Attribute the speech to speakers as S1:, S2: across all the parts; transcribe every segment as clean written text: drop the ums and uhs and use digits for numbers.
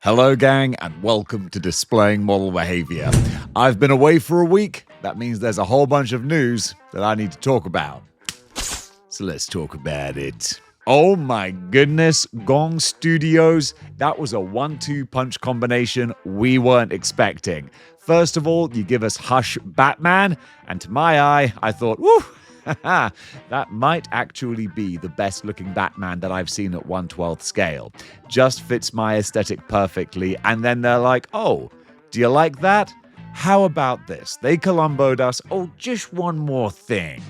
S1: Hello gang and welcome to Displaying-Model-Behaviour. I've been away for a week. That means there's a whole bunch of news that I need to talk about. So let's talk about it. Oh my goodness, Gong Studios, that was a 1-2 punch combination we weren't expecting. First of all, you give us Hush Batman, and to my eye, I thought, woo, that might actually be the best looking Batman that I've seen at 1/12 scale. Just fits my aesthetic perfectly, and then they're like, oh, do you like that? How about this? They Columbo'd us, oh, just one more thing.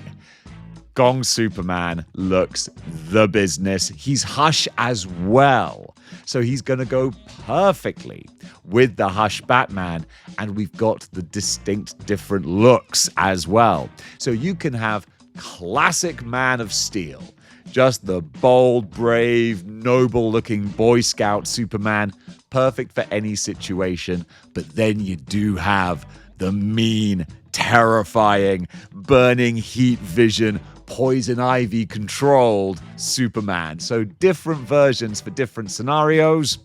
S1: Gong Superman looks the business. He's Hush as well. So he's going to go perfectly with the Hush Batman, and we've got the distinct different looks as well. So you can have classic Man of Steel, just the bold, brave, noble-looking Boy Scout Superman, perfect for any situation, but then you do have the mean, terrifying, burning heat vision, poison ivy controlled Superman. So different versions for different scenarios.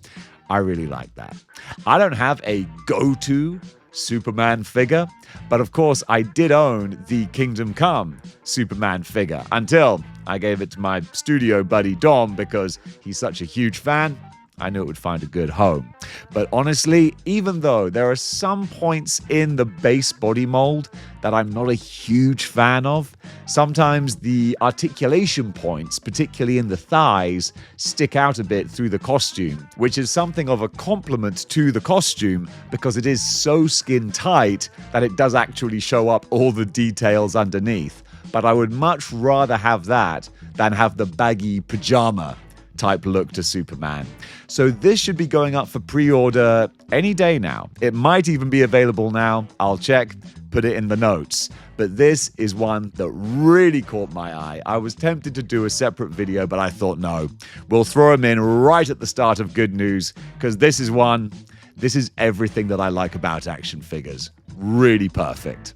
S1: I really like that. I don't have a go-to Superman figure, but of course I did own the Kingdom Come Superman figure until I gave it to my studio buddy Dom because he's such a huge fan. I knew it would find a good home. But honestly, even though there are some points in the base body mold that I'm not a huge fan of, sometimes the articulation points, particularly in the thighs, stick out a bit through the costume, which is something of a compliment to the costume because it is so skin tight that it does actually show up all the details underneath. But I would much rather have that than have the baggy pajama type look to Superman. So this should be going up for pre-order any day now. It might even be available now. I'll check, put it in the notes. But this is one that really caught my eye. I was tempted to do a separate video, but I thought, no, we'll throw him in right at the start of good news, because this is everything that I like about action figures. Really perfect.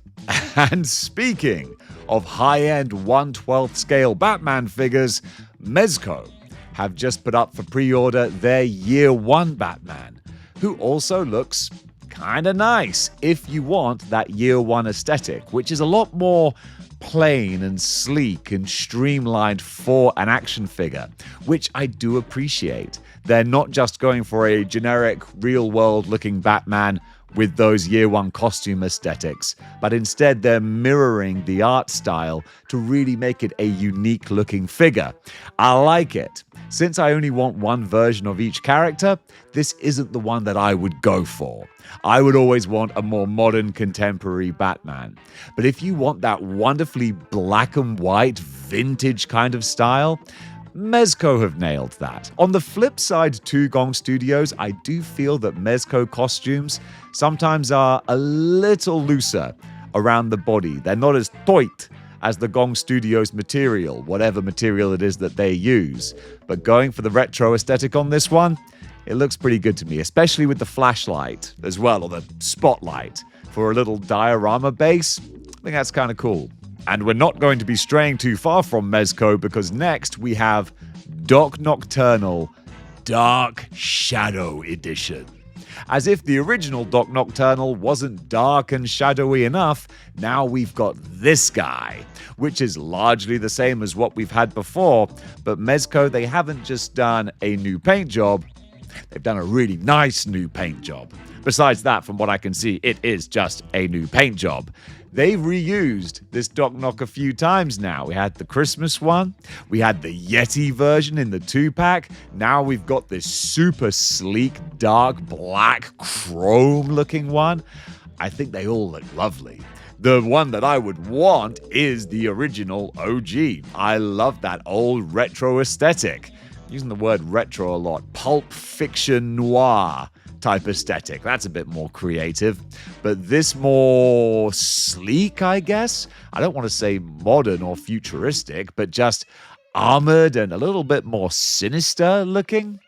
S1: And speaking of high-end 1/12 scale Batman figures, Mezco have just put up for pre-order their Year 1 Batman, who also looks kinda nice if you want that Year 1 aesthetic, which is a lot more plain and sleek and streamlined for an action figure, which I do appreciate. They're not just going for a generic, real-world looking Batman with those Year 1 costume aesthetics, but instead they're mirroring the art style to really make it a unique looking figure. I like it. Since I only want one version of each character, this isn't the one that I would go for. I would always want a more modern, contemporary Batman. But if you want that wonderfully black and white, vintage kind of style, Mezco have nailed that. On the flip side to Gong Studios, I do feel that Mezco costumes sometimes are a little looser around the body. They're not as tight as the Gong Studios material, whatever material it is that they use. But going for the retro aesthetic on this one, it looks pretty good to me, especially with the flashlight as well, or the spotlight for a little diorama base. I think that's kind of cool. And we're not going to be straying too far from Mezco because next we have Doc Nocturnal Dark Shadow Edition. As if the original Doc Nocturnal wasn't dark and shadowy enough, now we've got this guy, which is largely the same as what we've had before, but Mezco, they haven't just done a new paint job, they've done a really nice new paint job. Besides that, from what I can see, it is just a new paint job. They've reused this Doc Nock a few times now. We had the Christmas one, we had the Yeti version in the 2-pack, now we've got this super sleek, dark, black, chrome-looking one. I think they all look lovely. The one that I would want is the original OG. I love that old retro aesthetic. Using the word retro a lot. Pulp fiction noir type aesthetic. That's a bit more creative. But this more sleek, I guess? I don't want to say modern or futuristic, but just armored and a little bit more sinister looking.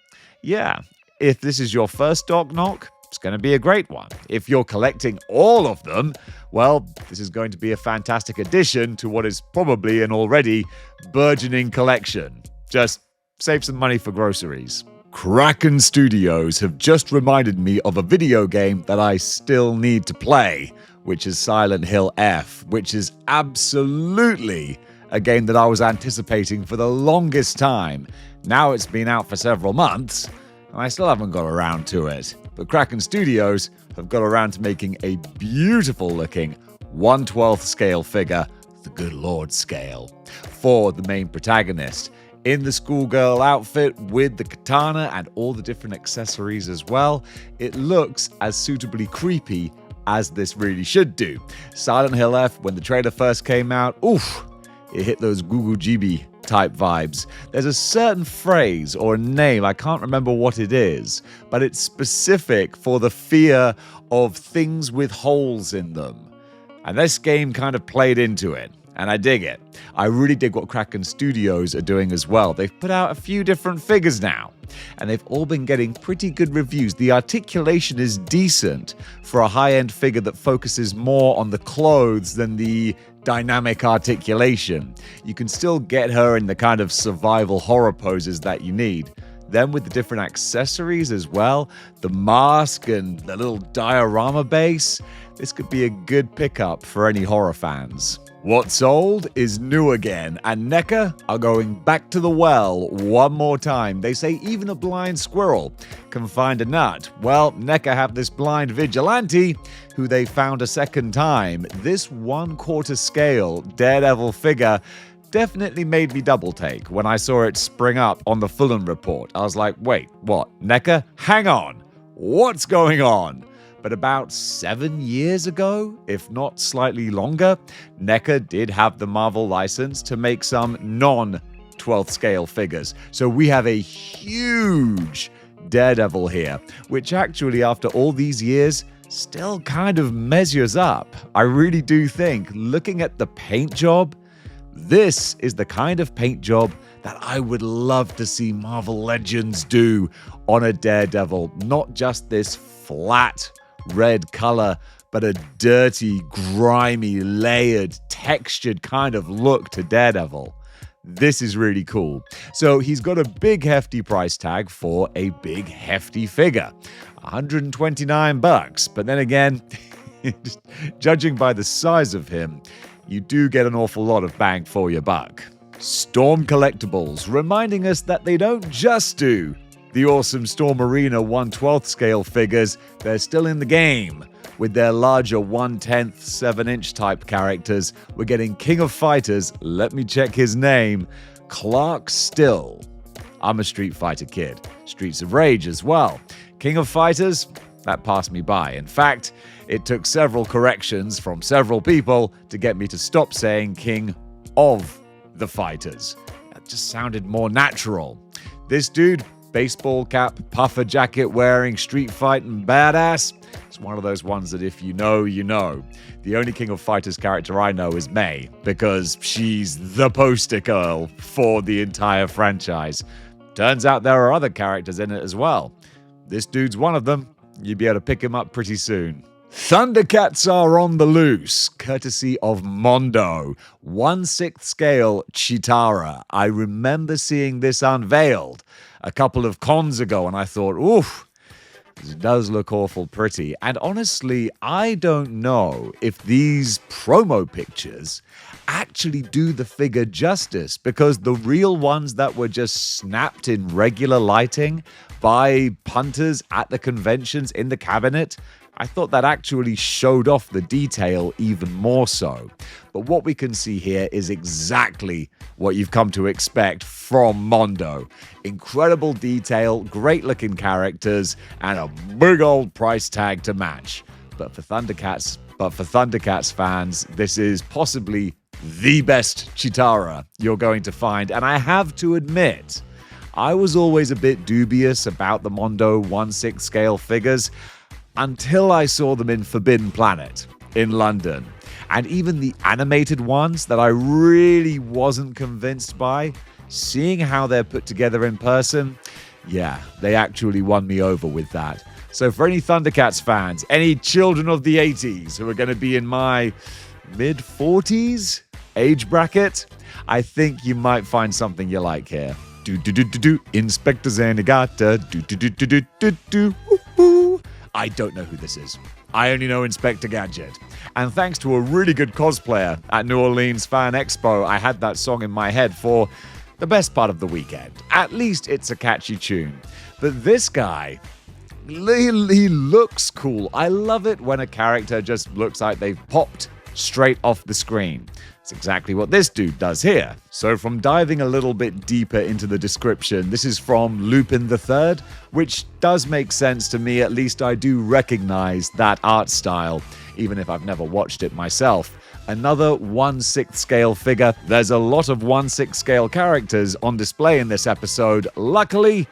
S1: Yeah, if this is your first Doc Nock, it's going to be a great one. If you're collecting all of them, well, this is going to be a fantastic addition to what is probably an already burgeoning collection. Just save some money for groceries. Kraken Studios have just reminded me of a video game that I still need to play, which is Silent Hill F, which is absolutely a game that I was anticipating for the longest time. Now it's been out for several months, and I still haven't got around to it. But Kraken Studios have got around to making a beautiful-looking 1/12 scale figure, the good Lord scale, for the main protagonist, in the schoolgirl outfit with the katana and all the different accessories as well. It looks as suitably creepy as this really should do. Silent Hill F, when the trailer first came out, oof, it hit those Google GB type vibes. There's a certain phrase or name, I can't remember what it is, but it's specific for the fear of things with holes in them. And this game kind of played into it, and I dig it. I really dig what Kraken Studios are doing as well. They've put out a few different figures now, and they've all been getting pretty good reviews. The articulation is decent for a high-end figure that focuses more on the clothes than the dynamic articulation. You can still get her in the kind of survival horror poses that you need. Then with the different accessories as well, the mask and the little diorama base, this could be a good pickup for any horror fans. What's old is new again, and NECA are going back to the well one more time. They say even a blind squirrel can find a nut. Well, NECA have this blind vigilante who they found a second time. This 1/4 scale Daredevil figure definitely made me double take when I saw it spring up on the Fulham report. I was like, wait, what? NECA? Hang on. What's going on? But about 7 years ago, if not slightly longer, NECA did have the Marvel license to make some non-12th scale figures. So we have a huge Daredevil here, which actually, after all these years, still kind of measures up. I really do think, looking at the paint job, this is the kind of paint job that I would love to see Marvel Legends do on a Daredevil. Not just this flat red color, but a dirty, grimy, layered, textured kind of look to Daredevil. This is really cool. So he's got a big hefty price tag for a big hefty figure. $129, but then again, judging by the size of him, you do get an awful lot of bang for your buck. Storm Collectibles, reminding us that they don't just do the awesome Storm Arena 1/12 scale figures, they're still in the game. With their larger 1/10 7-inch type characters, we're getting King of Fighters, let me check his name, Clark Still. I'm a Street Fighter kid. Streets of Rage as well. King of Fighters, that passed me by. In fact, it took several corrections from several people to get me to stop saying King of the Fighters. That just sounded more natural. This dude, baseball cap, puffer jacket wearing, street fighting badass. It's one of those ones that if you know, you know. The only King of Fighters character I know is May, because she's the poster girl for the entire franchise. Turns out there are other characters in it as well. This dude's one of them. You'll be able to pick him up pretty soon. Thundercats are on the loose, courtesy of Mondo. 1/6 scale Cheetarah. I remember seeing this unveiled a couple of cons ago, and I thought, oof, this does look awful pretty. And honestly, I don't know if these promo pictures actually do the figure justice, because the real ones that were just snapped in regular lighting by punters at the conventions in the cabinet, I thought that actually showed off the detail even more so. But what we can see here is exactly what you've come to expect from Mondo. Incredible detail, great looking characters, and a big old price tag to match. But for Thundercats fans, this is possibly the best Cheetarah you're going to find. And I have to admit, I was always a bit dubious about the Mondo 1/6 scale figures, until I saw them in Forbidden Planet in London. And even the animated ones that I really wasn't convinced by, seeing how they're put together in person, yeah, they actually won me over with that. So for any Thundercats fans, any children of the 80s who are going to be in my mid-40s age bracket, I think you might find something you like here. Inspector Zenigata. Woo-hoo. I don't know who this is. I only know Inspector Gadget. And thanks to a really good cosplayer at New Orleans Fan Expo, I had that song in my head for the best part of the weekend. At least it's a catchy tune. But this guy, he looks cool. I love it when a character just looks like they've popped straight off the screen. It's exactly what this dude does here. So from diving a little bit deeper into the description, this is from Lupin III, which does make sense to me. At least I do recognize that art style, even if I've never watched it myself. Another 1/6 scale figure. There's a lot of 1/6 scale characters on display in this episode. Luckily,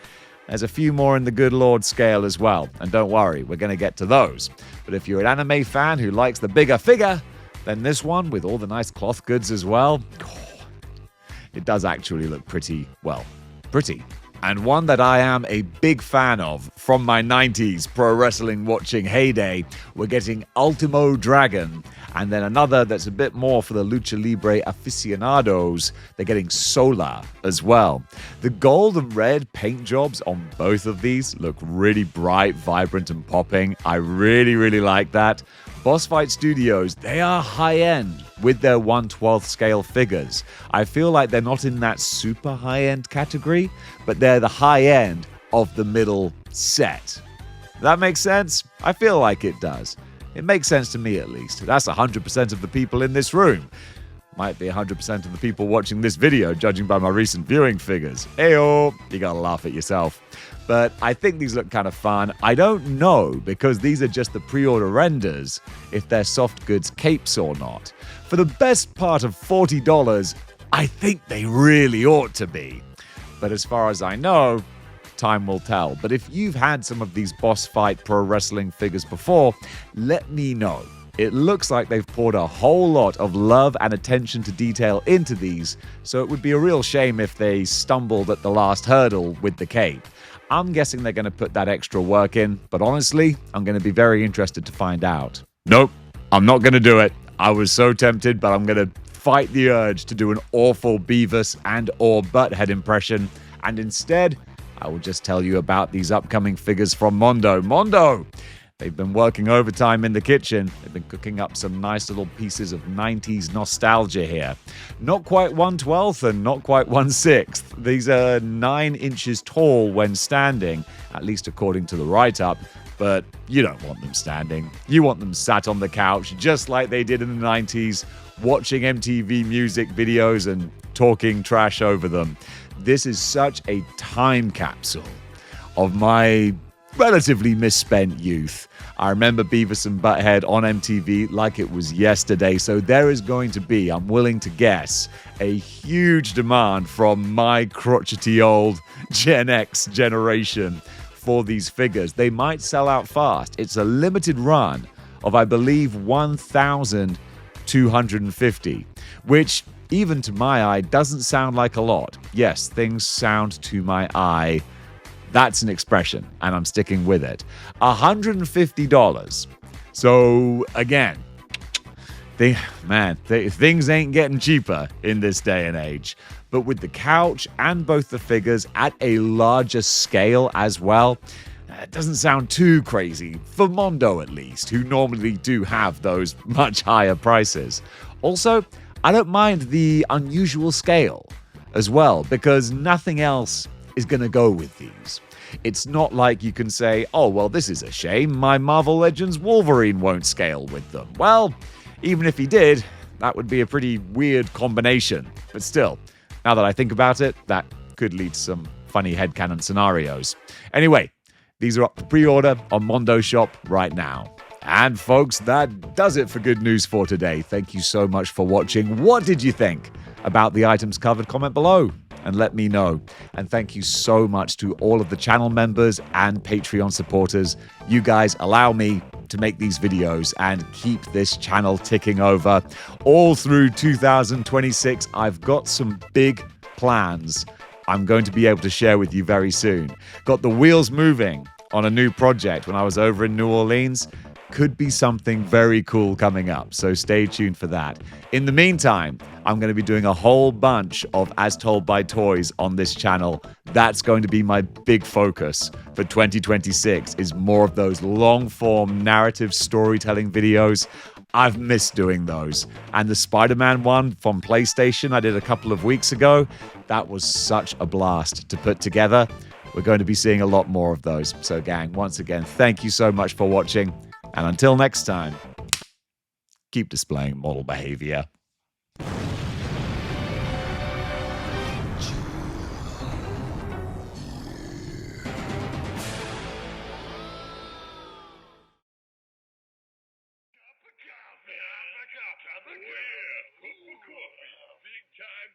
S1: there's a few more in the good Lord scale as well. And don't worry, we're going to get to those. But if you're an anime fan who likes the bigger figure, then this one, with all the nice cloth goods as well, it does actually look pretty. And one that I am a big fan of from my 90s pro wrestling watching heyday, we're getting Ultimo Dragon. And then another that's a bit more for the Lucha Libre aficionados, they're getting Solar as well. The gold and red paint jobs on both of these look really bright, vibrant, and popping. I really like that. Boss Fight Studios, they are high-end with their 1/12 scale figures. I feel like they're not in that super high-end category, but they're the high-end of the middle set. That makes sense? I feel like it does. It makes sense to me, at least. That's 100% of the people in this room. Might be 100% of the people watching this video, judging by my recent viewing figures. Ayo, you gotta laugh at yourself. But I think these look kind of fun. I don't know, because these are just the pre-order renders, if they're soft goods capes or not. For the best part of $40, I think they really ought to be. But as far as I know, time will tell. But if you've had some of these Boss Fight Pro Wrestling figures before, let me know. It looks like they've poured a whole lot of love and attention to detail into these, so it would be a real shame if they stumbled at the last hurdle with the cape. I'm guessing they're going to put that extra work in, but honestly, I'm going to be very interested to find out. Nope, I'm not going to do it. I was so tempted, but I'm going to fight the urge to do an awful Bevis and or Butthead impression, and instead, I will just tell you about these upcoming figures from Mondo. Mondo! They've been working overtime in the kitchen. They've been cooking up some nice little pieces of 90s nostalgia here. Not quite 1/12 and not quite 1/6. These are 9 inches tall when standing, at least according to the write-up. But you don't want them standing. You want them sat on the couch, just like they did in the 90s, watching MTV music videos and talking trash over them. This is such a time capsule of my relatively misspent youth. I remember Bevis and Butthead on MTV like it was yesterday, so there is going to be, I'm willing to guess, a huge demand from my crotchety old Gen X generation for these figures. They might sell out fast. It's a limited run of, I believe, 1,250, which, even to my eye, doesn't sound like a lot. Yes, things sound to my eye. That's an expression, and I'm sticking with it. $150. So, again, things ain't getting cheaper in this day and age. But with the couch and both the figures at a larger scale as well, it doesn't sound too crazy, for Mondo at least, who normally do have those much higher prices. Also, I don't mind the unusual scale as well, because nothing else is going to go with these. It's not like you can say, oh, well, this is a shame, my Marvel Legends Wolverine won't scale with them. Well, even if he did, that would be a pretty weird combination. But still, now that I think about it, that could lead to some funny headcanon scenarios. Anyway, these are up for pre-order on Mondo Shop right now. And folks, that does it for Good News for today. Thank you so much for watching. What did you think about the items covered? Comment below and let me know. And thank you so much to all of the channel members and Patreon supporters. You guys allow me to make these videos and keep this channel ticking over. All through 2026, I've got some big plans I'm going to be able to share with you very soon. Got the wheels moving on a new project when I was over in New Orleans. could be something very cool coming up, so stay tuned for that. In the meantime, I'm going to be doing a whole bunch of As Told by Toys on this channel. That's going to be my big focus for 2026, is more of those long-form narrative storytelling videos. I've missed doing those. And the Spider-Man one from PlayStation I did a couple of weeks ago, that was such a blast to put together. We're going to be seeing a lot more of those. So gang, once again, thank you so much for watching. And until next time, keep displaying model behavior.
S2: Cup of coffee, big time.